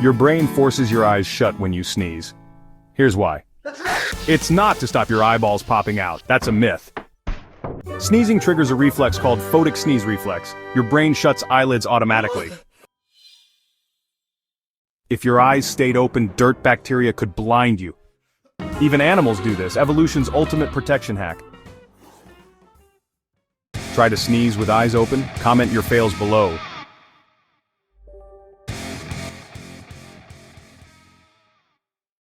Your brain forces your eyes shut when you sneeze. Here's why. It's not to stop your eyeballs popping out. That's a myth. Sneezing triggers a reflex called photic sneeze reflex. Your brain shuts eyelids automatically. If your eyes stayed open, dirt bacteria could blind you. Even animals do this, evolution's ultimate protection hack. Try to sneeze with eyes open? Comment your fails below.